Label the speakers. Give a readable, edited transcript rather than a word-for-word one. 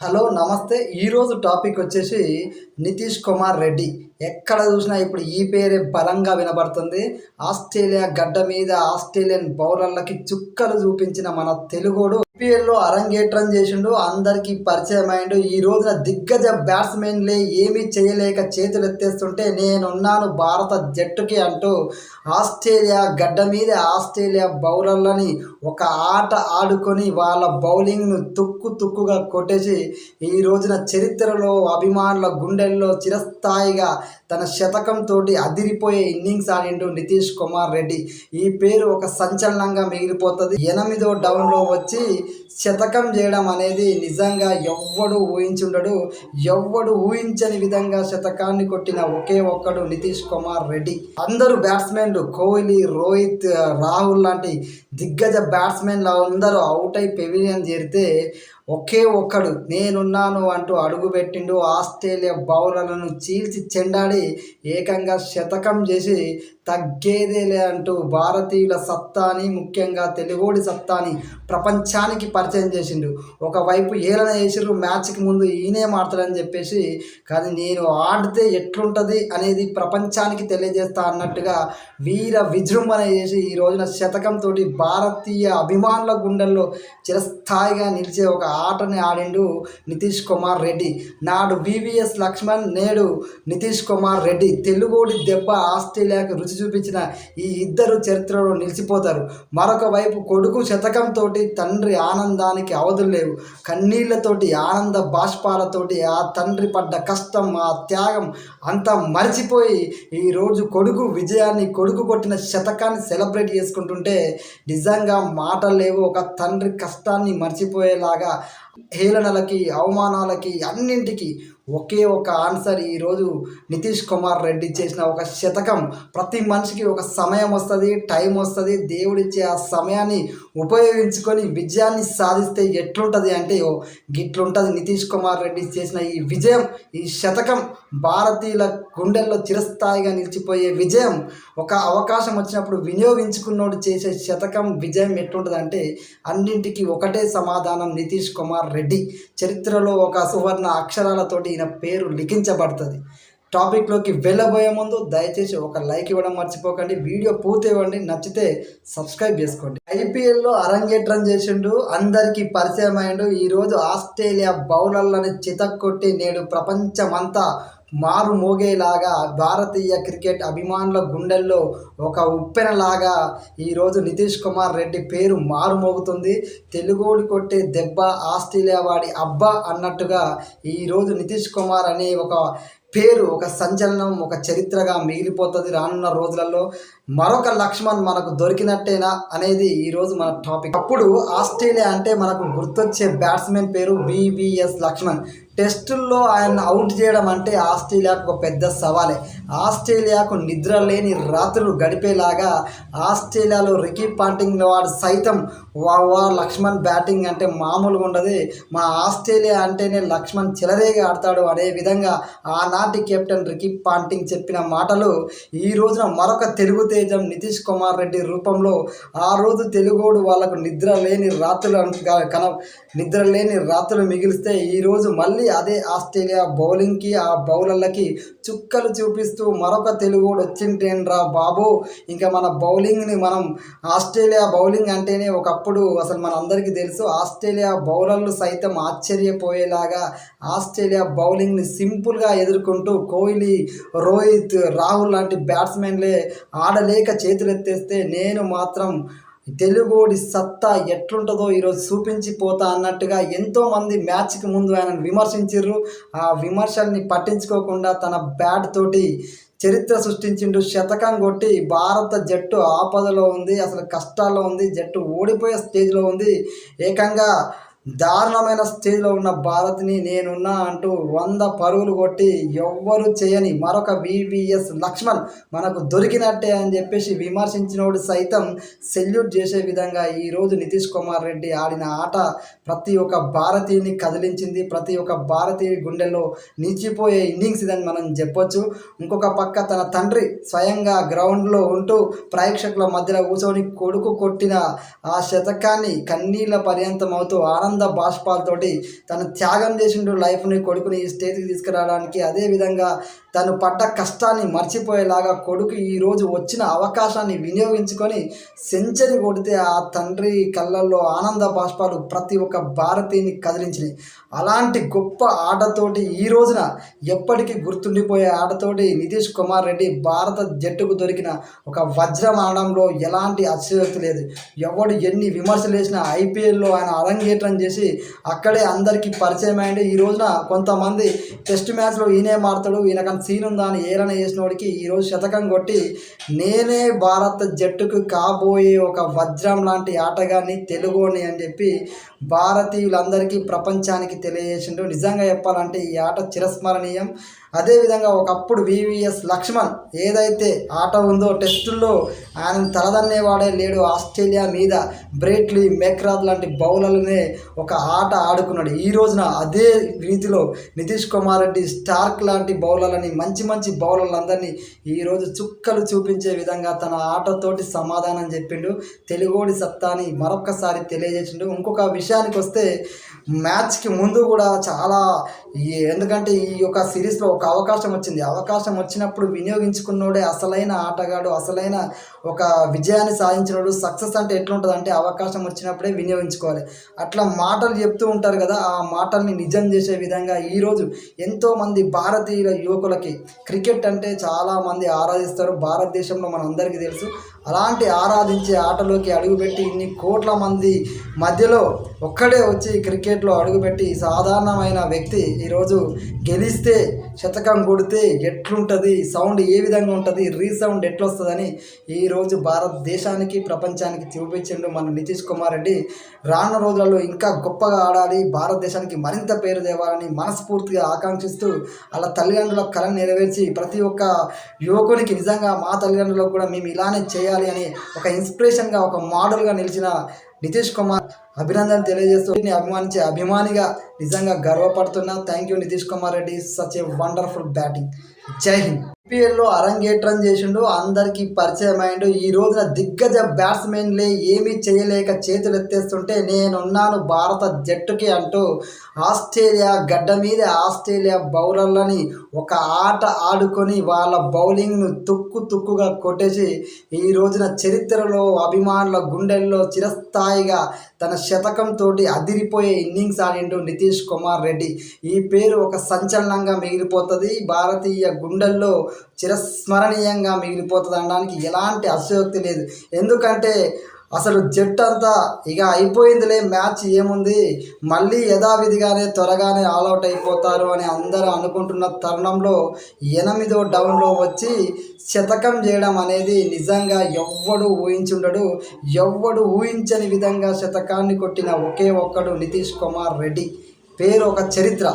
Speaker 1: Hello నమస్తే. ఈరోజు topic వచ్చేసి నితీష్ కుమార్ రెడ్డి. ఎక్కడ చూసినా ఇప్పుడు ఈ పేరే బలంగా వినబడుతుంది. ఆస్ట్రేలియా గడ్డ మీద ఆస్ట్రేలియన్ బౌలర్లకి చుక్కలు చూపించిన మన తెలుగోడు ఐపీఎల్లో అరంగేట్రం చేసిండు. అందరికీ పరిచయం అయిండు. ఈ రోజున దిగ్గజ బ్యాట్స్మెన్లే ఏమీ చేయలేక చేతులు ఎత్తేస్తుంటే నేనున్నాను భారత జట్టుకి అంటూ ఆస్ట్రేలియా గడ్డ మీద ఆస్ట్రేలియా బౌలర్లని ఒక ఆట ఆడుకొని వాళ్ళ బౌలింగ్ను తుక్కుగా కొట్టేసి ఈ రోజున చరిత్రలో అభిమానుల గుండెల్లో చిరస్థాయిగా తన శతకంతో అదిరిపోయే ఇన్నింగ్స్ ఆడిండు నితీష్ కుమార్ రెడ్డి. ఈ పేరు ఒక సంచలనంగా మిగిలిపోతుంది. 8వ డౌన్లో వచ్చి శతకం చేయడం అనేది నిజంగా ఎవ్వడు ఊహించుండడు. ఎవ్వడు ఊహించని విధంగా శతకాన్ని కొట్టిన ఒకే ఒక్కడు నితీష్ కుమార్ రెడ్డి. అందరూ బ్యాట్స్మెన్లు కోహ్లీ, రోహిత్, రాహుల్ లాంటి దిగ్గజ బ్యాట్స్మెన్లు అందరూ అవుట్ అయి పెవిలియన్ చేరితే ఒకే ఒక్కడు నేనున్నాను అంటూ అడుగుపెట్టిండు. ఆస్ట్రేలియా బౌలర్లను చీల్చి చెండాడి ఏకంగా శతకం చేసి తగ్గేదేలే అంటూ భారతీయుల సత్తాని, ముఖ్యంగా తెలుగోడి సత్తాని ప్రపంచానికి పరిచయం చేసిండు. ఒకవైపు ఏలన వేసిర్రు మ్యాచ్కి ముందు ఈయనే మాడతాడని చెప్పేసి, కానీ నేను ఆడితే ఎట్లుంటుంది అనేది ప్రపంచానికి తెలియజేస్తా అన్నట్టుగా వీర విజృంభణ చేసి ఈ రోజున శతకంతో భారతీయ అభిమానుల గుండెల్లో చిరస్థాయిగా నిలిచే ఒక ఆటని ఆడిండు నితీష్ కుమార్ రెడ్డి. నాడు వివిఎస్ లక్ష్మణ్, నేడు నితీష్ కుమార్ రెడ్డి. తెలుగోడి దెబ్బ ఆస్ట్రేలియాకు రుచి చూపించిన ఈ ఇద్దరు చరిత్రలో నిలిచిపోతారు. మరొక వైపు కొడుకు శతకంతో తండ్రి ఆనందానికి అవధులు లేవు. కన్నీళ్లతోటి, ఆనంద బాష్పాలతోటి ఆ తండ్రి పడ్డ కష్టం, ఆ త్యాగం అంతా మర్చిపోయి ఈరోజు కొడుకు విజయాన్ని, కొడుకు కొట్టిన శతకాన్ని సెలబ్రేట్ చేసుకుంటుంటే నిజంగా మాటలు లేవు. ఒక తండ్రి కష్టాన్ని మర్చిపోయేలాగా హేళనలకి, అవమానాలకి, అన్నింటికి ఒకే ఒక ఆన్సర్ ఈరోజు నితీష్ కుమార్ రెడ్డి చేసిన ఒక శతకం. ప్రతి మనిషికి ఒక సమయం వస్తుంది, టైం వస్తుంది. దేవుడిచ్చే ఆ సమయాన్ని ఉపయోగించుకొని విజయాన్ని సాధిస్తే ఎట్లుంటుంది అంటే గిట్లుంటుంది. నితీష్ కుమార్ రెడ్డి చేసిన ఈ విజయం, ఈ శతకం భారతీయుల గుండెల్లో చిరస్థాయిగా నిలిచిపోయే విజయం. ఒక అవకాశం వచ్చినప్పుడు వినియోగించుకున్నోడు చేసే శతకం విజయం ఎట్లుంటుంది అంటే అన్నింటికి ఒకటే సమాధానం, నితీష్ కుమార్ రెడ్డి. చరిత్రలో ఒక సువర్ణ అక్షరాలతోటి ఈయన పేరు లిఖించబడుతుంది. టాపిక్లోకి వెళ్ళబోయే ముందు దయచేసి ఒక లైక్ ఇవ్వడం మర్చిపోకండి. వీడియో పూర్తి ఇవ్వండి, నచ్చితే సబ్స్క్రైబ్ చేసుకోండి. ఐపీఎల్లో అరంగేట్రం చేసిండు, అందరికీ పరిచయం అయ్యిండు. ఈరోజు ఆస్ట్రేలియా బౌలర్లని చితక్కొట్టి నేడు ప్రపంచమంతా మారు మోగేలాగా భారతీయ క్రికెట్ అభిమానుల గుండెల్లో ఒక ఉప్పెనలాగా ఈరోజు నితీష్ కుమార్ రెడ్డి పేరు మారుమోగుతుంది. తెలుగోడి కొట్టే దెబ్బ ఆస్ట్రేలియా వాడి అబ్బా అన్నట్టుగా ఈరోజు నితీష్ కుమార్ అనే ఒక పేరు ఒక సంచలనం, ఒక చరిత్రగా మిగిలిపోతుంది రానున్న రోజులలో. మరొక లక్ష్మణ్ మనకు దొరికినట్టేనా అనేది ఈరోజు మన టాపిక్. అప్పుడు ఆస్ట్రేలియా అంటే మనకు గుర్తొచ్చే బ్యాట్స్మెన్ పేరు వివిఎస్ లక్ష్మణ్. టెస్టుల్లో ఆయన అవుట్ చేయడం అంటే ఆస్ట్రేలియాకు ఒక పెద్ద సవాలే. ఆస్ట్రేలియాకు నిద్ర లేని రాత్రులు గడిపేలాగా ఆస్ట్రేలియాలో రికీ పాంటింగ్ వాడు సైతం వా లక్ష్మణ్ బ్యాటింగ్ అంటే మామూలుగా ఉండదు, మా ఆస్ట్రేలియా అంటేనే లక్ష్మణ్ చెలరేగా ఆడతాడు అనే విధంగా ఆనాటి కెప్టెన్ రికీ పాంటింగ్ చెప్పిన మాటలు ఈ రోజున మరొక తెలుగు తేజం నితీష్ కుమార్ రెడ్డి రూపంలో ఆ రోజు తెలుగోడు వాళ్ళకు నిద్ర లేని రాత్రులు మిగిలిస్తే ఈరోజు మళ్ళీ అదే ఆస్ట్రేలియా బౌలింగ్కి, ఆ బౌలర్లకి చుక్కలు చూపిస్తూ మరొక తెలుగోడు వచ్చింటేనరా బాబు. ఇంకా మన బౌలింగ్ని మనం ఆస్ట్రేలియా బౌలింగ్ అంటేనే ఒకప్పుడు అసలు మన అందరికీ తెలుసు, ఆస్ట్రేలియా బౌలర్లు సైతం ఆశ్చర్యపోయేలాగా ఆస్ట్రేలియా బౌలింగ్ని సింపుల్గా ఎదుర్కొంటూ కోహ్లీ, రోహిత్, రాహుల్ లాంటి బ్యాట్స్మెన్లే ఆడలేక చేతులెత్తేస్తే నేను మాత్రం తెలుగోడి సత్తా ఎట్లుంటుందో ఈరోజు చూపించిపోతా అన్నట్టుగా ఎంతోమంది మ్యాచ్కి ముందు ఆయనను విమర్శించారు. ఆ విమర్శల్ని పట్టించుకోకుండా తన బ్యాట్ తోటి చరిత్ర సృష్టించిండు. శతకం కొట్టి భారత జట్టు ఆపదలో ఉంది, అసలు కష్టాల్లో ఉంది, జట్టు ఓడిపోయే స్టేజ్లో ఉంది. ఏకంగా దారుణమైన స్టేజ్లో ఉన్న భారత్ని నేనున్నా అంటూ 100 పరుగులు కొట్టి ఎవ్వరు చేయని మరొక వివిఎస్ లక్ష్మణ్ మనకు దొరికినట్టే అని చెప్పేసి విమర్శించినోడు సైతం సెల్యూట్ చేసే విధంగా ఈరోజు నితీష్ కుమార్ రెడ్డి ఆడిన ఆట ప్రతి ఒక్క భారతీయుని కదిలించింది. ప్రతి ఒక్క భారతీయుడి గుండెల్లో నిలిచిపోయే ఇన్నింగ్స్ ఇదని మనం చెప్పొచ్చు. ఇంకొక పక్క తన తండ్రి స్వయంగా గ్రౌండ్లో ఉంటూ ప్రేక్షకుల మధ్యలో కూర్చొని కొడుకు కొట్టిన ఆ శతకాన్ని కన్నీళ్ళ పర్యంతం అవుతూ ఆనంద ఆనంద బాష్పాలతోటి తను త్యాగం చేసిండు లైఫ్ని కొడుకుని ఈ స్టేజ్కి తీసుకురావడానికి. అదేవిధంగా తను పడ్డ కష్టాన్ని మర్చిపోయేలాగా కొడుకు ఈరోజు వచ్చిన అవకాశాన్ని వినియోగించుకొని సెంచరీ కొడితే ఆ తండ్రి కళ్ళల్లో ఆనంద బాష్పాలు ప్రతి ఒక్క భారతీయుని కదిలించినాయి. అలాంటి గొప్ప ఆటతోటి ఈ రోజున ఎప్పటికీ గుర్తుండిపోయే ఆటతోటి నితీష్ కుమార్ రెడ్డి భారత జట్టుకు దొరికిన ఒక వజ్రం ఆడడంలో ఎలాంటి అతిశయోక్తి లేదు. ఎవడు ఎన్ని విమర్శలు వేసినా ఐపీఎల్లో ఆయన అరంగేట్రం చేసి అక్కడే అందరికీ పరిచయం అయ్యింది. ఈ రోజున కొంతమంది టెస్ట్ మ్యాచ్లో ఈయనే మారుతాడు, ఈయనకన్నా సీన్ ఉందా అని ఏలన చేసినోడికి ఈరోజు శతకం కొట్టి నేనే భారత జట్టుకు కాబోయే ఒక వజ్రం లాంటి ఆటగాన్ని తెలుగోని అని చెప్పి భారతీయులందరికీ ప్రపంచానికి తెలియజేసిండు. నిజంగా చెప్పాలంటే ఈ ఆట చిరస్మరణీయం. అదేవిధంగా ఒకప్పుడు వివిఎస్ లక్ష్మణ్ ఏదైతే ఆట ఉందో టెస్టుల్లో ఆయన తలదన్నేవాడే లేడు. ఆస్ట్రేలియా మీద బ్రేట్లీ, మెక్రాత్ లాంటి బౌలర్లనే ఒక ఆట ఆడుకున్నాడు. ఈ రోజున అదే రీతిలో నితీష్ కుమార్ రెడ్డి స్టార్క్ లాంటి బౌలర్లని మంచి మంచి బౌలర్లందరినీ ఈరోజు చుక్కలు చూపించే విధంగా తన ఆటతోటి సమాధానం చెప్పిండు. తెలుగోడి సత్తాని మరొక్కసారి తెలియజేసిండు. ఇంకొక విషయానికి వస్తే మ్యాచ్కి ముందు కూడా చాలా ఎందుకంటే ఈ యొక్క సిరీస్లో ఒక అవకాశం వచ్చింది. అవకాశం వచ్చినప్పుడు వినియోగించుకున్నోడే అసలైన ఆటగాడు, అసలైన ఒక విజయాన్ని సాధించినోడు. సక్సెస్ అంటే ఎట్లుంటుంది అంటే అవకాశం వచ్చినప్పుడే వినియోగించుకోవాలి. అట్లా మాటలు చెప్తూ ఉంటారు కదా, ఆ మాటల్ని నిజం చేసే విధంగా ఈరోజు ఎంతోమంది భారతీయుల యువకులకి క్రికెట్ అంటే చాలామంది ఆరాధిస్తారు. భారతదేశంలో మన అందరికీ తెలుసు. అలాంటి ఆరాధించే ఆటలోకి అడుగుపెట్టి ఇన్ని కోట్ల మంది మధ్యలో ఒక్కడే వచ్చి క్రికెట్లో అడుగుపెట్టి సాధారణమైన వ్యక్తి ఈరోజు గెలిస్తే శతకం కొడితే ఎట్లుంటుంది, సౌండ్ ఏ విధంగా ఉంటుంది, రీసౌండ్ ఎట్లొస్తుందని ఈరోజు భారతదేశానికి ప్రపంచానికి చూపించిండు మన నితీష్ కుమార్ రెడ్డి. రానున్న రోజులలో ఇంకా గొప్పగా ఆడాలి, భారతదేశానికి మరింత పేరు తేవాలని మనస్ఫూర్తిగా ఆకాంక్షిస్తూ అలా తల్లిదండ్రుల కళను నెరవేర్చి ప్రతి ఒక్క యువకునికి నిజంగా మా తల్లిదండ్రులకు కూడా మేము ఇలానే చేయాలి అని ఒక ఇన్స్పిరేషన్గా, ఒక మోడల్గా నిలిచిన నితీష్ కుమార్ అభినందన తెలియజేస్తూ అభిమానించే అభిమానిగా నిజంగా గర్వపడుతున్నా. Thank you Nitish Kumar Reddy, such a wonderful batting. జై హింద్. ఐపీఎల్లో అరంగేట్రం చేసిండు, అందరికీ పరిచయం అయిండు. ఈ రోజున దిగ్గజ బ్యాట్స్మెన్లే ఏమీ చేయలేక చేతులు ఎత్తేస్తుంటే నేనున్నాను భారత జట్టుకి అంటూ ఆస్ట్రేలియా గడ్డ మీద ఆస్ట్రేలియా బౌలర్లని ఒక ఆట ఆడుకొని వాళ్ళ బౌలింగ్ను తుక్కుగా కొట్టేసి ఈ రోజున చరిత్రలో అభిమానుల గుండెల్లో చిరస్థాయిగా తన శతకంతో అదిరిపోయే ఇన్నింగ్స్ ఆడిండు నితీష్ కుమార్ రెడ్డి. ఈ పేరు ఒక సంచలనంగా మిగిలిపోతుంది, భారతీయ గుండెల్లో చిరస్మరణీయంగా మిగిలిపోతుంది అనడానికి ఎలాంటి అతిశయోక్తి లేదు. ఎందుకంటే అసలు జట్టు అంతా ఇక అయిపోయిందిలే, మ్యాచ్ ఏముంది, మళ్ళీ యథావిధిగానే త్వరగానే ఆల్అవుట్ అయిపోతారు అని అందరూ అనుకుంటున్న తరుణంలో 8వ డౌన్లో వచ్చి శతకం చేయడం అనేది నిజంగా ఎవ్వడు ఊహించుండడు. ఎవ్వడు ఊహించని విధంగా శతకాన్ని కొట్టిన ఒకే ఒక్కడు నితీష్ కుమార్ రెడ్డి. పేరు ఒక చరిత్ర.